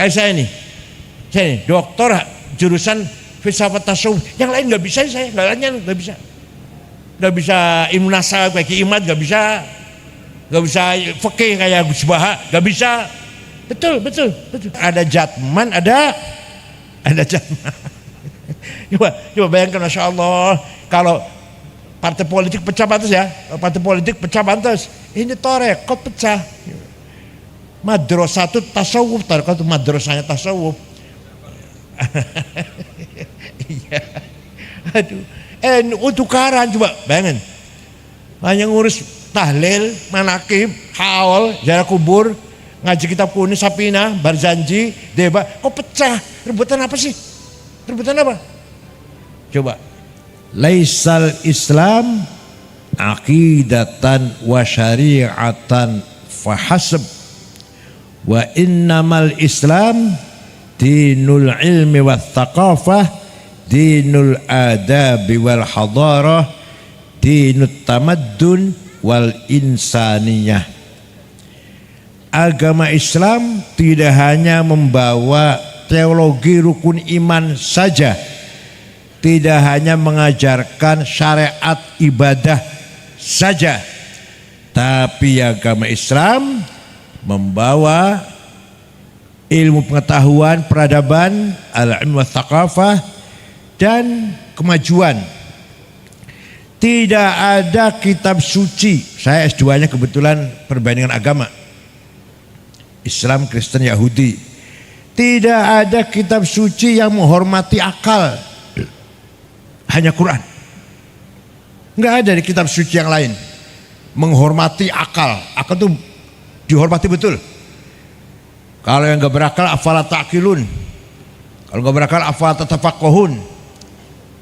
Kayak saya nih doktor jurusan filsafat tasawuf, yang lain nggak bisa saya, nggak bisa ilmu nasab kayak Ki Imad, nggak bisa fikih kayak Gus Baha, nggak bisa. Betul. Ada jatman, ada jatman. Coba bayangkan, Masya Allah, kalau partai politik pecah pantas, ini torekot pecah. Madrasah itu tasawuf, torekot itu madrasahnya tasawuf. Iya. Aduh, NU tukaran, coba bayangin. Hanya ngurus tahlil, manakib, haul, ziarah kubur, ngaji kitab kuning, Sapina, Barzanji, Deba, kok pecah? Rebutan apa sih? Coba. Laisal Islam aqidatan wa syari'atan fahasab wa innamal Islam dinul ilmi wa thaqafah, dinul adabi wal hadarah, dinut tamaddun wal insaniyah. Agama Islam tidak hanya membawa teologi rukun iman saja, tidak hanya mengajarkan syariat ibadah saja, tapi agama Islam membawa ilmu pengetahuan, peradaban, al-ilm wa thaqafah, dan kemajuan. Tidak ada kitab suci. Saya S2-nya kebetulan perbandingan agama, Islam, Kristen, Yahudi. Tidak ada kitab suci yang menghormati akal, hanya Quran. Enggak ada di kitab suci yang lain menghormati akal. Akal itu dihormati betul. Kalau yang gak berakal, afala ta'qilun. Kalau gak berakal, afala tatafaqahun.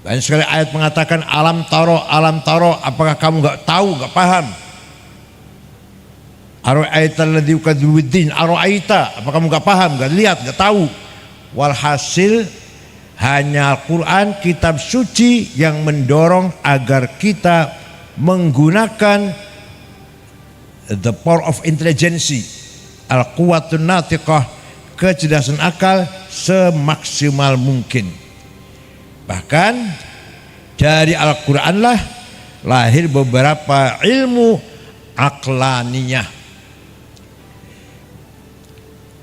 Banyak sekali ayat mengatakan alam taro, apakah kamu gak tahu, gak paham? Ara'aita alladzi yukadzibu biddin, ara'aita, apakah kamu gak paham, gak lihat, gak tahu? Walhasil hanya Al-Quran, kitab suci, yang mendorong agar kita menggunakan the power of intelligence, al-quwatun natiqah, kecerdasan akal semaksimal mungkin. Bahkan dari Al-Quran lah lahir beberapa ilmu aqlaniyah.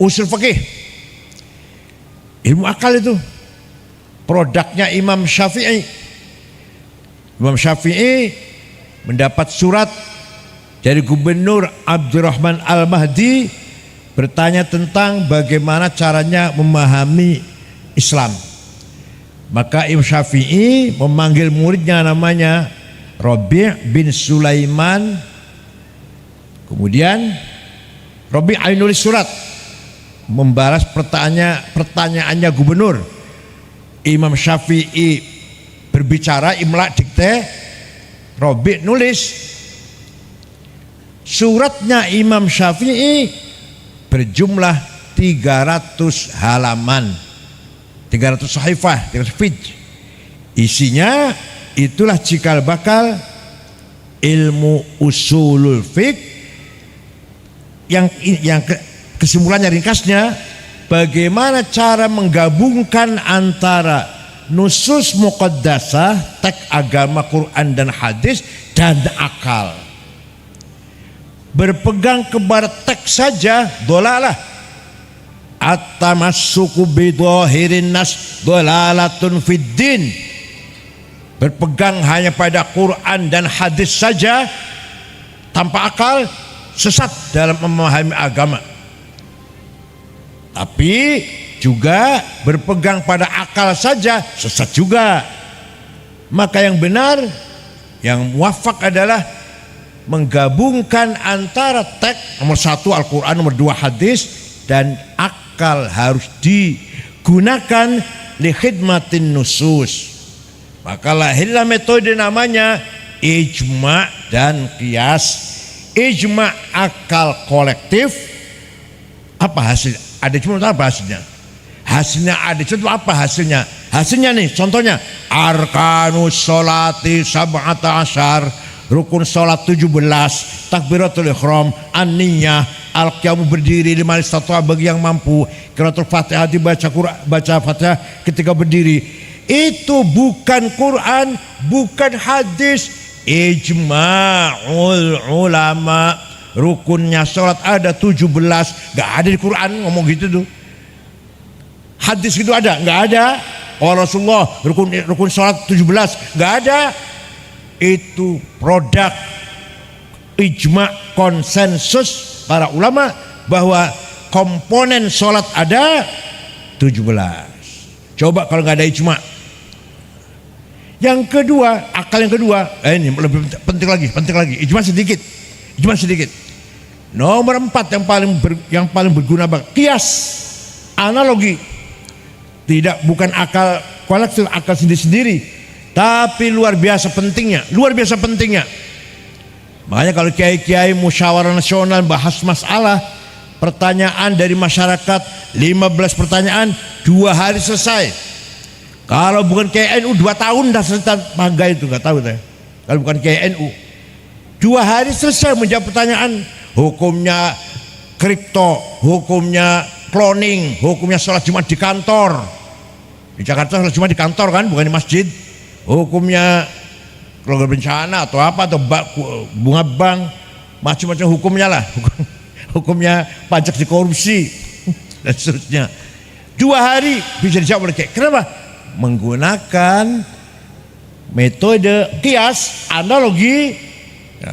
Usul fikih, ilmu akal itu produknya Imam Syafi'i. Imam Syafi'i mendapat surat dari Gubernur Abdurrahman Al-Mahdi bertanya tentang bagaimana caranya memahami Islam. Maka Imam Syafi'i memanggil muridnya namanya Rabi' bin Sulaiman. Kemudian Rabi' nulis surat membalas pertanyaannya gubernur. Imam Syafi'i berbicara, imla dikte, Rabi' nulis. Suratnya Imam Syafi'i berjumlah 300 halaman, 300 sahifah, 300 feet. Isinya itulah cikal bakal ilmu usulul fiqh, yang kesimpulannya ringkasnya, bagaimana cara menggabungkan antara nusus muqaddasah, teks agama Quran dan hadis, dan akal. Berpegang kepada teks saja dolalah. At-tamassuku bidhahirin nas dolalatun fid din. Berpegang hanya pada Quran dan hadis saja tanpa akal, sesat dalam memahami agama. Tapi juga berpegang pada akal saja sesat juga. Maka yang benar, yang muwafaq adalah menggabungkan antara teks nomor 1 Al-Quran, nomor 2 hadis, dan akal harus digunakan li khidmatin nusus. Maka lahirlah metode namanya ijma dan qiyas. Ijma akal kolektif. Apa hasil? Ada cuma apa hasilnya? Hasilnya ada itu apa hasilnya? Hasilnya nih, contohnya arkanus sholati sab'ata asyar, rukun sholat 17, takbiratul ihram, an-niyah, al-qiyamu berdiri, liman istata'a bagi yang mampu, qiraatul Fatihah baca Fatihah ketika berdiri. Itu bukan Quran, bukan hadis, ijma'ul ulama. Rukunnya sholat ada 17, gak ada di Quran ngomong gitu tuh. Hadis itu ada? Gak ada. Oh Rasulullah rukun sholat 17, gak ada. Itu produk ijma' konsensus para ulama bahwa komponen sholat ada 17. Coba kalau gak ada ijma'. Yang kedua, akal yang kedua, ini lebih penting lagi, ijma' sedikit. Nomor 4 yang paling berguna banget, kias, analogi. Bukan akal kolektif, akal sendiri-sendiri, tapi luar biasa pentingnya. Makanya kalau kiai-kiai musyawarah nasional bahas masalah, pertanyaan dari masyarakat 15 pertanyaan 2 hari selesai. Kalau bukan kiai NU 2 tahun dah selesai. Mangga itu nggak tahu saya. Kalau bukan kiai NU 2 hari selesai menjawab pertanyaan. Hukumnya kripto, hukumnya cloning, hukumnya sholat Jumat di kantor. Di Jakarta sholat Jumat di kantor kan, bukan di masjid. Hukumnya keluarga bencana atau apa, atau bunga bank, macam-macam hukumnya lah. Hukumnya pajak dikorupsi dan seterusnya. 2 hari bisa dijawab oleh kiai. Kenapa? Menggunakan metode kias, analogi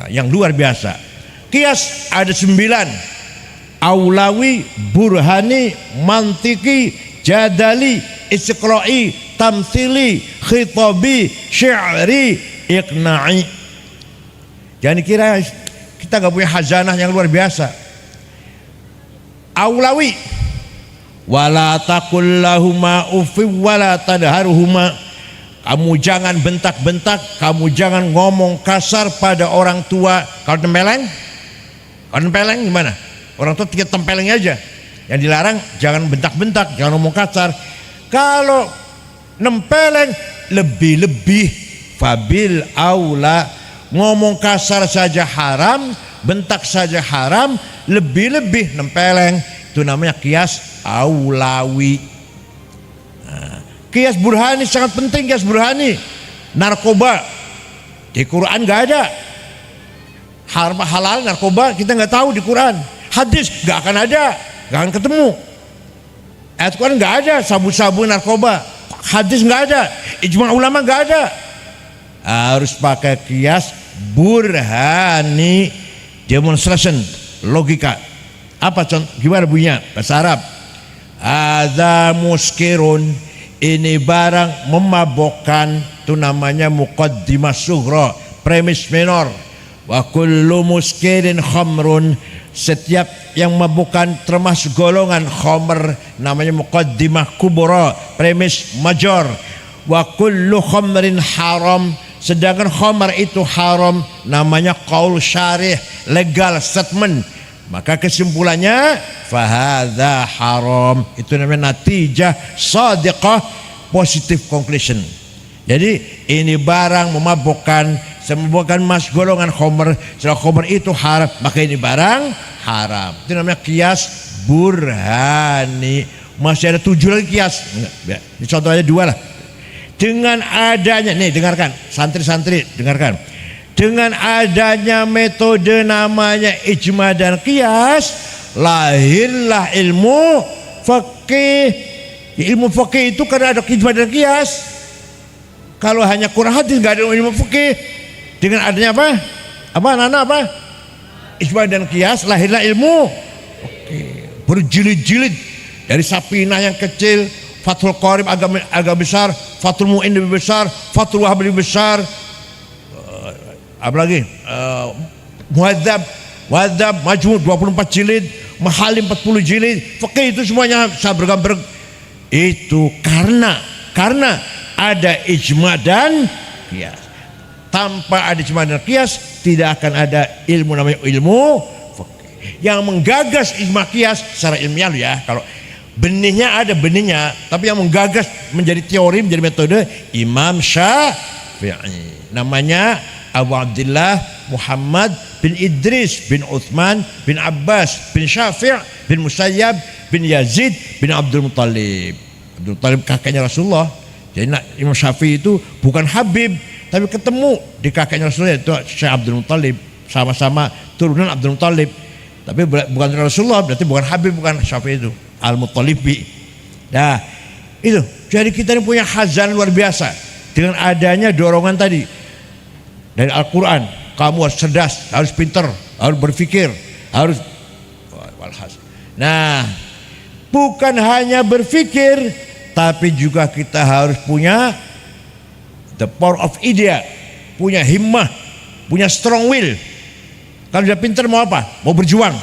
yang luar biasa. Kias ada 9: aulawi, burhani, mantiki, jadali, istiqra'i, tamthili, khitabi, syi'ri, iqna'i. Jangan kira kita gak punya khazanah yang luar biasa. Aulawi, wala taqul lahuma ufi wala tadharuhuma. Kamu jangan bentak-bentak, kamu jangan ngomong kasar pada orang tua. Kalau tempeleng gimana? Orang tua tiga tempeleng aja. Yang dilarang jangan bentak-bentak, jangan ngomong kasar. Kalau nempeleng lebih-lebih, fabil aula, ngomong kasar saja haram, bentak saja haram, lebih-lebih nempeleng. Itu namanya kias aulawi. Kias burhani sangat penting. Kias burhani, narkoba di Quran nggak ada. Halal narkoba kita nggak tahu di Quran. Hadis nggak akan ada, nggak akan ketemu. Ayat Quran nggak ada sabu-sabu narkoba. Hadis nggak ada, ijma' ulama nggak ada. Harus pakai kias burhani, demonstration, logika. Apa contoh? Gimana bunyinya? Bahasa Arab. Ada muskirun, ini barang memabokkan, itu namanya muqaddimah sughra, premis minor. Wa kullu muskirin khamrun, setiap yang memabukkan termasuk golongan khamr, namanya muqaddimah kubra, premis major. Wa kullu khamrin haram, sedangkan khamr itu haram, namanya qaul syarih, legal statement. Maka kesimpulannya fahadha haram, itu namanya natijah sadiqah, positive conclusion. Jadi ini barang memabukkan, semabukkan mas golongan khomer, setelah khomer itu haram, maka ini barang haram. Itu namanya kias burhani. Masih ada 7 lagi kias. Ini contohnya 2 lah. Dengan adanya, nih dengarkan, santri-santri dengarkan. Dengan adanya metode namanya ijma dan kias, lahirlah ilmu fikih. Ilmu fikih itu karena ada ijma dan kias. Kalau hanya Quran hadis nggak ada ilmu fikih. Dengan adanya apa? Anak-anak apa? Ijma dan kias, lahirlah ilmu fikih. Berjilid-jilid, dari Sapinah yang kecil, Fathul Qarib agak besar, Fathul Mu'in lebih besar, Fathul Wahab lebih besar. Apa lagi? Muhadzab, Majmu' 24 jilid, Mahalim 40 jilid. Fikih itu semuanya saya bergambar. Itu karena ada ijma dan qiyas. Tanpa ada ijma dan qiyas tidak akan ada ilmu namanya ilmu fikih. Yang menggagas ijma qiyas secara ilmiah ya, kalau benihnya ada benihnya, tapi yang menggagas menjadi teori, menjadi metode Imam Syafi'i. Namanya Abu Abdillah Muhammad bin Idris bin Uthman bin Abbas bin Syafi' bin Musayyab bin Yazid bin Abdul Muttalib. Abdul Muttalib kakeknya Rasulullah. Jadi Imam Syafi'i itu bukan Habib, tapi ketemu di kakeknya Rasulullah, itu Syekh Abdul Muttalib, sama-sama turunan Abdul Muttalib. Tapi bukan Rasulullah, berarti bukan Habib, bukan Syafi'i itu, Al-Muttalibi. Nah, itu. Jadi kita ini punya khazanah luar biasa dengan adanya dorongan tadi dari Al-Quran. Kamu harus cerdas, harus pintar, harus berpikir, harus. Nah, bukan hanya berpikir, tapi juga kita harus punya the power of idea, punya himmah, punya strong will. Kalau sudah pintar mau apa? Mau berjuang,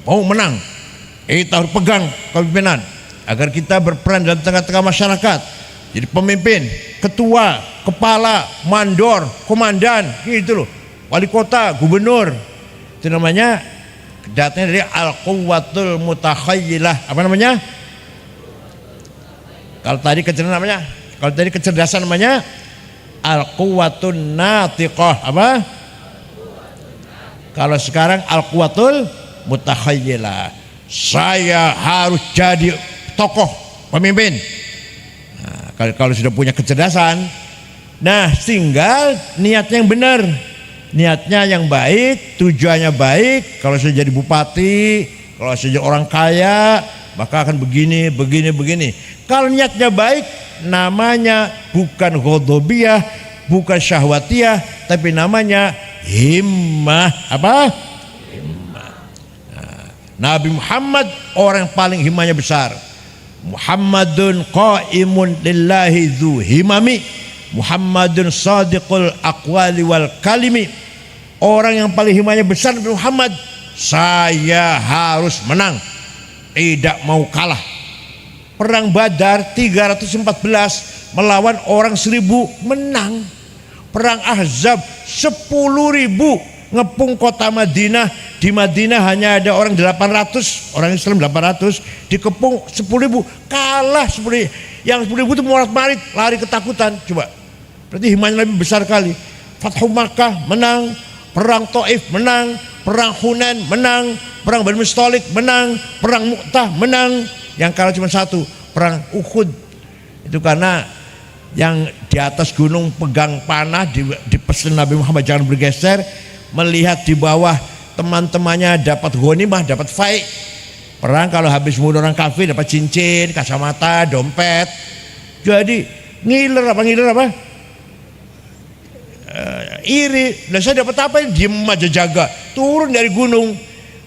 mau menang. Kita harus pegang kepemimpinan agar kita berperan dalam tengah-tengah masyarakat. Jadi pemimpin, ketua, kepala, mandor, komandan, gitu loh. Wali kota, gubernur. Itu namanya datangnya dari al-quwwatul mutakhayyilah. Apa namanya? Kalau tadi kecerdasan namanya, kalau tadi kecerdasan namanya al-quwwatun natiqah. Apa? Kalau sekarang al-quwwatul mutakhayyilah. Saya harus jadi tokoh pemimpin. Nah, kalau sudah punya kecerdasan, nah tinggal niatnya yang benar, niatnya yang baik, tujuannya baik. Kalau saya jadi bupati, kalau saya jadi orang kaya, maka akan begini. Kalau niatnya baik, namanya bukan ghadabiyah, bukan syahwatiyah, tapi namanya himmah. Apa? Himmah. Nah, Nabi Muhammad orang yang paling himmahnya besar. Muhammadun qaimun lillahi dzu himami, Muhammadun sadiqul aqwali wal kalimi. Orang yang paling himmahnya besar Nabi Muhammad. Saya harus menang, tidak mau kalah. Perang Badar 314 melawan orang 1000, menang. Perang Ahzab 10.000 ngepung kota Madinah. Di Madinah hanya ada orang 800, orang Islam 800, dikepung 10.000, kalah 10.000. Yang 10.000 itu morat-marit, lari ketakutan. Coba, berarti himmahnya lebih besar kali. Fathu Makkah menang, perang Taif menang, perang Hunain menang, perang Bani Mustalik menang, perang Mu'tah menang. Yang kalah cuma satu, perang Uhud. Itu karena yang di atas gunung pegang panah, dipesan Nabi Muhammad jangan bergeser, melihat di bawah teman-temannya dapat ghanimah, dapat faid. Perang kalau habis bunuh orang kafir dapat cincin, kacamata, dompet. Jadi ngiler apa? Iri. Dan saya dapat apa? Diem aja jaga. Turun dari gunung.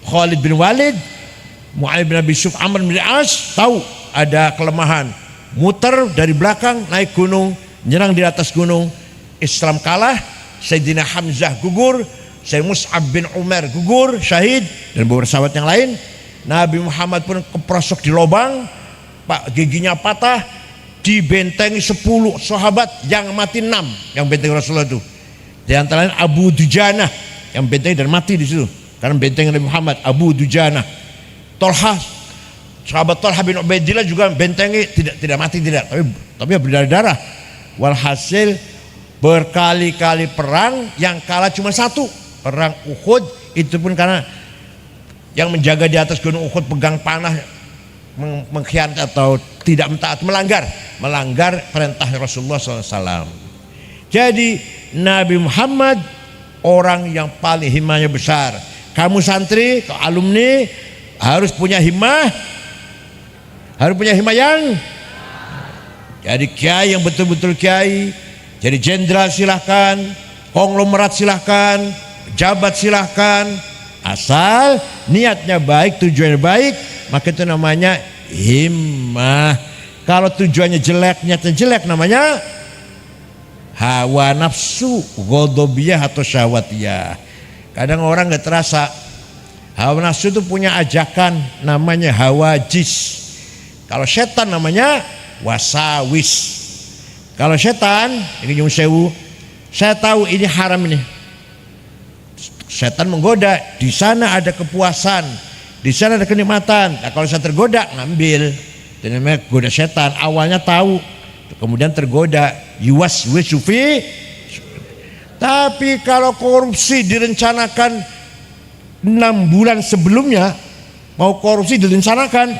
Khalid bin Walid, Mu'awiyah bin Abi Sufyan, Amr bin As tahu ada kelemahan. Muter dari belakang naik gunung, nyerang di atas gunung. Islam kalah, Sayyidina Hamzah gugur, Sayyid Mus'ab bin Umar gugur, syahid, dan beberapa sahabat yang lain. Nabi Muhammad pun keprosok di lubang, giginya patah, dibentengi 10 sahabat, yang mati 6 yang bentengi Rasulullah itu. Di antaranya Abu Dujanah yang bentengi dan mati di situ karena bentengi Nabi Muhammad. Abu Dujanah. Tolha, sahabat Tolha bin Ubaidillah juga bentengi, tidak mati, tapi berdarah-darah. Walhasil berkali-kali perang, yang kalah cuma satu, perang Uhud. Itu pun karena yang menjaga di atas gunung Uhud pegang panah, mengkhianat atau tidak mentaat, melanggar perintah Rasulullah SAW. Jadi Nabi Muhammad orang yang paling himmahnya besar. Kamu santri, alumni harus punya himmah, yang jadi kiai yang betul-betul kiai. Jadi jenderal silahkan, konglomerat silahkan, pejabat silahkan, asal niatnya baik, tujuannya baik, maka itu namanya himmah. Kalau tujuannya jelek, niatnya jelek, namanya hawa nafsu, ghadabiyah atau syahwatiyah. Kadang orang nggak terasa. Hawa nafsu itu punya ajakan namanya hawajis. Kalau setan namanya wasawis. Kalau setan, ini nyung sewu, saya tahu ini haram ini. Setan menggoda, di sana ada kepuasan, di sana ada kenikmatan. Nah, kalau saya tergoda, ngambil. Itu namanya goda setan. Awalnya tahu, kemudian tergoda. Yuwas wisufi. Tapi kalau korupsi direncanakan 6 bulan sebelumnya, mau korupsi direncanakan,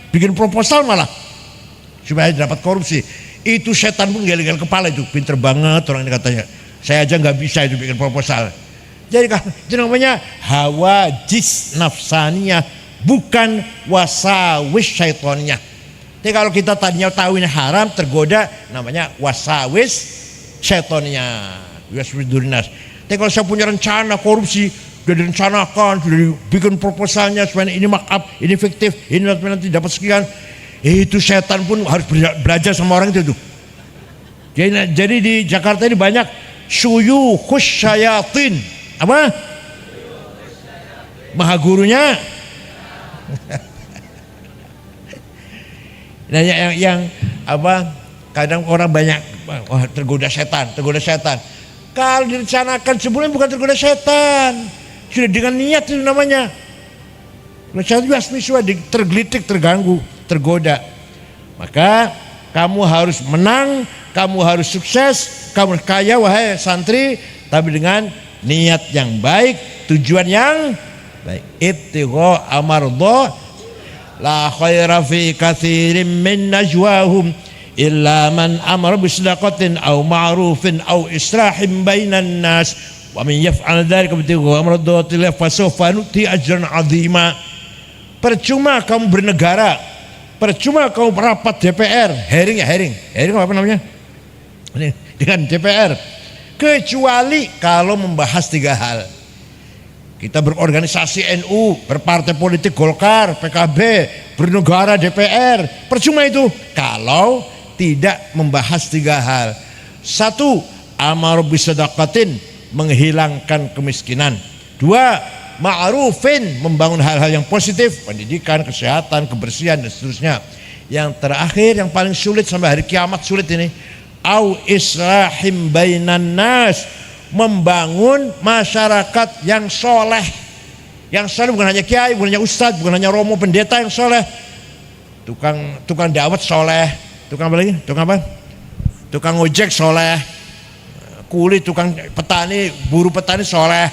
bikin proposal malah supaya dapat korupsi. Itu setan pun gel-gel kepala, itu pinter banget orang ini katanya. Saya aja nggak bisa itu bikin proposal. Jadi itu namanya hawa jis nafsaniyah, bukan wasawis syaitoniyah. Jadi kalau kita tadinya tahunya haram, tergoda, namanya wasawis syaitoniyah. Tapi kalau saya punya rencana korupsi, sudah direncanakan, sudah dibikin proposalnya supaya ini markup, ini fiktif, ini nanti dapat sekian. Itu setan pun harus belajar sama orang itu tuh. Jadi di Jakarta ini banyak syuyukhus syayatin. Apa? Maha gurunya. Nah, yang apa? Kadang orang banyak tergoda setan. Kalau direncanakan sebelumnya bukan tergoda setan, sudah dengan niat itu namanya. Setan juga tergelitik, terganggu, tergoda. Maka kamu harus menang, kamu harus sukses, kamu kaya wahai santri, tapi dengan niat yang baik, tujuan yang baik. Ittigha amardha la khaira fi katsirin min najwahum illa man amara bisadaqatin aw ma'rufin aw islahin bainan nas wa man yaf'al dzalika ibtigha amradhatillah fasawfa nu'ti ajran 'azima. Percuma kamu bernegara, percuma kamu merapat DPR, hearing apa namanya? Dengan DPR, kecuali kalau membahas 3 hal. Kita berorganisasi NU, berpartai politik Golkar, PKB, bernegara DPR, percuma itu kalau tidak membahas 3 hal. 1. Amar bisadaqatin, menghilangkan kemiskinan. 2. Ma'rufin, membangun hal-hal yang positif, pendidikan, kesehatan, kebersihan dan seterusnya. Yang terakhir yang paling sulit sampai hari kiamat sulit ini, au islahim bainan nas, membangun masyarakat yang soleh. Yang soleh bukan hanya kiai, bukan hanya ustadz, bukan hanya romo pendeta yang soleh. Tukang dawet soleh, tukang apa lagi? Tukang ojek soleh, kuli tukang petani, buruh petani soleh,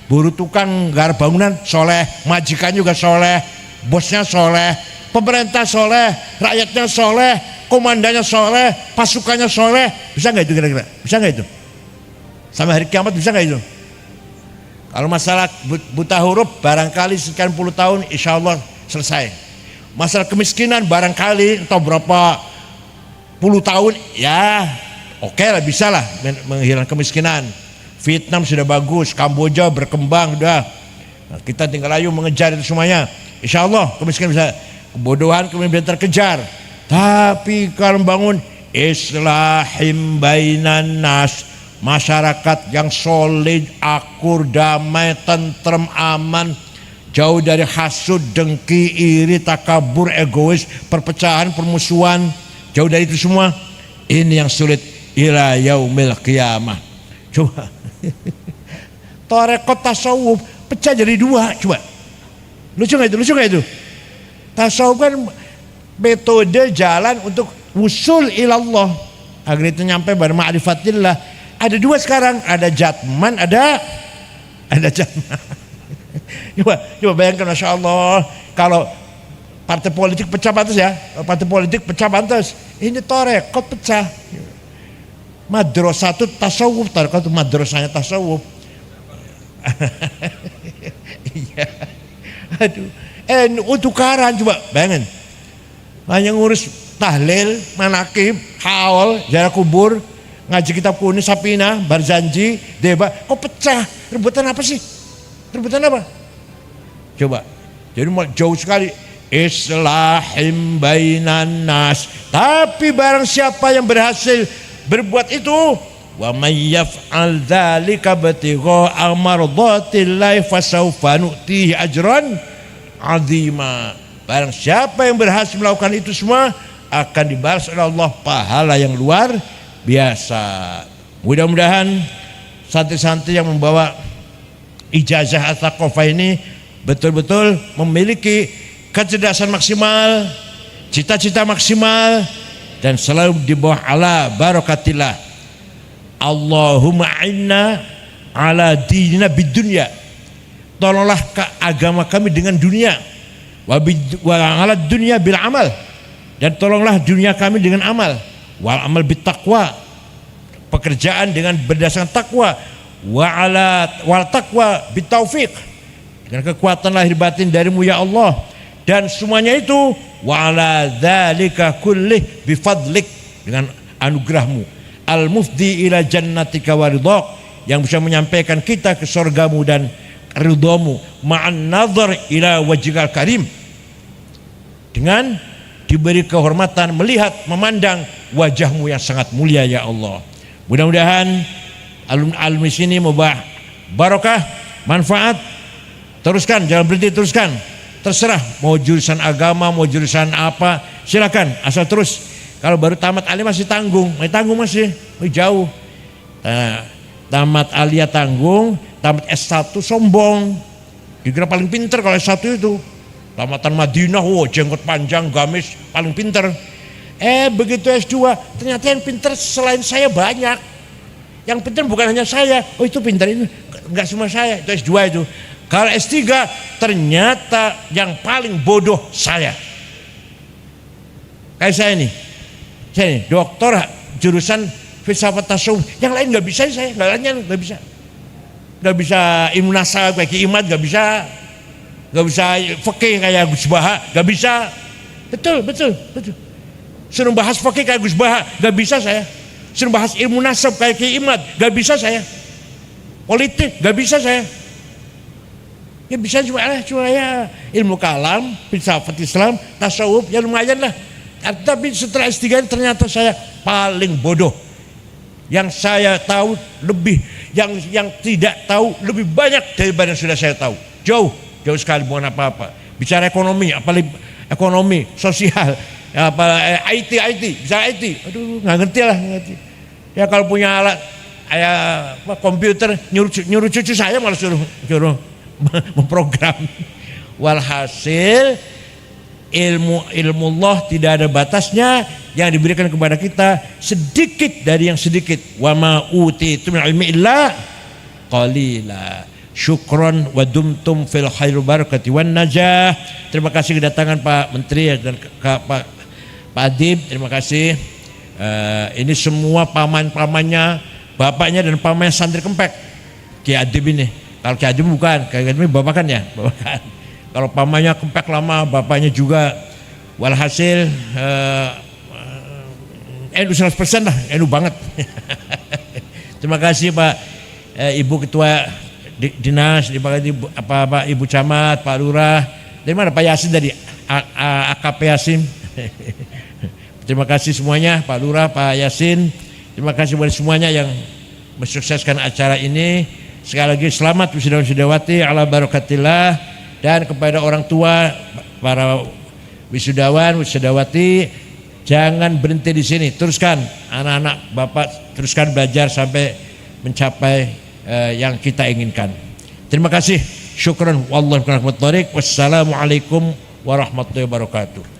buruh tukang garap bangunan soleh, majikan juga soleh, bosnya soleh, pemerintah soleh, rakyatnya soleh, komandannya soleh, pasukannya soleh. Bisa nggak itu kira-kira? Bisa nggak itu? Sampai hari kiamat bisa nggak itu? Kalau masalah buta huruf barangkali sekian puluh tahun insya Allah selesai. Masalah kemiskinan barangkali entah berapa puluh tahun, ya oke lah, bisa lah menghilangkan kemiskinan. Vietnam sudah bagus, Kamboja berkembang udah. Nah, kita tinggal ayo mengejar itu semuanya. Insya Allah kemiskinan bisa, kebodohan kemudian terkejar. Tapi kalau membangun islahim bainan nas, masyarakat yang solid, akur, damai, tentrem, aman, jauh dari hasud, dengki, iri, takabur, egois, perpecahan, permusuhan, jauh dari itu semua. Ini yang sulit ila yaumil qiyamah. Coba tarekat tasawuf pecah jadi 2, coba. Lucu gak itu? Tasawuf kan metode jalan untuk wusul ilallah, agar itu nyampe pada ma'rifatillah. Ada 2 sekarang, ada jatman, ada jatman. Coba bayangkan, Masya Allah, kalau partai politik pecah pantas ya, partai politik pecah pantas. Ini tarekat pecah. Madrasah itu tasawuf, tarekat itu madrasahnya tasawuf. Iya. Aduh, NU tukaran, coba bayangin. Hanya ngurus tahlil, manakib, haul, ziarah kubur, ngaji kitab kuning, Sapina, Barzanji, Deba. Kok pecah? Rebutan apa sih? Rebutan apa? Coba. Jadi jauh sekali. Islahim bainan nas. Tapi barang siapa yang berhasil berbuat itu, wa may yaf'al dzalika batigha amardatillahi fasawfa nu'tihi ajran 'azima. Barang siapa yang berhasil melakukan itu semua akan dibalas oleh Allah pahala yang luar biasa. Mudah-mudahan santri-santri yang membawa ijazah at-taqafah ini betul-betul memiliki kecerdasan maksimal, cita-cita maksimal, dan selalu di bawah ala barakatillah. Allahumma inna ala dinina bidunya, tolonglah ke agama kami dengan dunia, wa ala dunya bil amal, dan tolonglah dunia kami dengan amal, wal amal bitaqwa, pekerjaan dengan berdasarkan takwa, wal taqwa bitaufiq, dengan kekuatan lahir batin darimu ya Allah, dan semuanya itu wa ala dzalika kullih bifadlik, dengan anugerahmu, al mufdi ila jannatika wa ridhaq, yang bisa menyampaikan kita ke surgamu dan ridhamu, ma'an nazar ila wajhikal karim, dengan diberi kehormatan melihat memandang wajahmu yang sangat mulia ya Allah. Mudah-mudahan alumni sini membah barokah, manfaat. Teruskan, jangan berhenti, teruskan. Terserah mau jurusan agama, mau jurusan apa, silakan, asal terus. Kalau baru tamat alia masih tanggung, masih jauh. Tamat alia tanggung, tamat S1 sombong. Dikira paling pinter kalau S1 itu. Tamatan Madinah, jenggot panjang, gamis, paling pinter. Begitu S2, ternyata yang pinter selain saya banyak. Yang pinter bukan hanya saya, itu pinter ini, enggak cuma saya, itu S2 itu. Kalau S3, ternyata yang paling bodoh saya. Kayak saya nih, doktor jurusan filsafat tasawuf, yang lain nggak bisa saya, nggak bisa ilmu nasab kayak Ki Imad, nggak bisa fikih kayak Gus Baha, nggak bisa. Betul. Suruh bahas fikih kayak Gus Baha, nggak bisa saya. Suruh bahas ilmu nasab kayak Ki Imad, nggak bisa saya. Politik, nggak bisa saya. Ya bisa cuma ya ilmu kalam, filsafat Islam, tasawuf, ya lumayan lah. Tapi setelah S3 ternyata saya paling bodoh. Yang saya tahu lebih, yang tidak tahu lebih banyak daripada yang sudah saya tahu. Jauh sekali, bukan apa-apa. Bicara ekonomi, apalagi ekonomi, sosial, IT, bisa IT. Aduh, nggak ngerti lah. Ya kalau punya alat, komputer, nyuruh cucu saya malah suruh memprogram. Walhasil ilmu Allah tidak ada batasnya, yang diberikan kepada kita sedikit dari yang sedikit. Wa ma utitu min ilmi illa qalila. Syukron wa dumtum fil khair barakati wan najah. Terima kasih kedatangan Pak Menteri dan Pak Adib. Terima kasih. Ini semua pamannya, bapaknya dan pamannya santri Kempek. Ki Adib ini. Kalau Ki Adib bukan, Ki Adib ini bapak kan ya? Bapak. Kalau pamannya Kempek lama, bapaknya juga. Walhasil NU 100% lah, NU banget. Terima kasih Pak Ibu Ketua Dinas, Ibu Camat, Pak Lurah. Dari mana Pak Yasin tadi? AKP Yasin. Terima kasih semuanya, Pak Lurah, Pak Yasin. Terima kasih buat semuanya yang mensukseskan acara ini. Sekali lagi selamat wisudawan-wisudawati ala barakatillah, dan kepada orang tua para wisudawan, wisudawati, jangan berhenti di sini. Teruskan anak-anak Bapak, teruskan belajar sampai mencapai yang kita inginkan. Terima kasih. Syukran. Wassalamualaikum warahmatullahi wabarakatuh.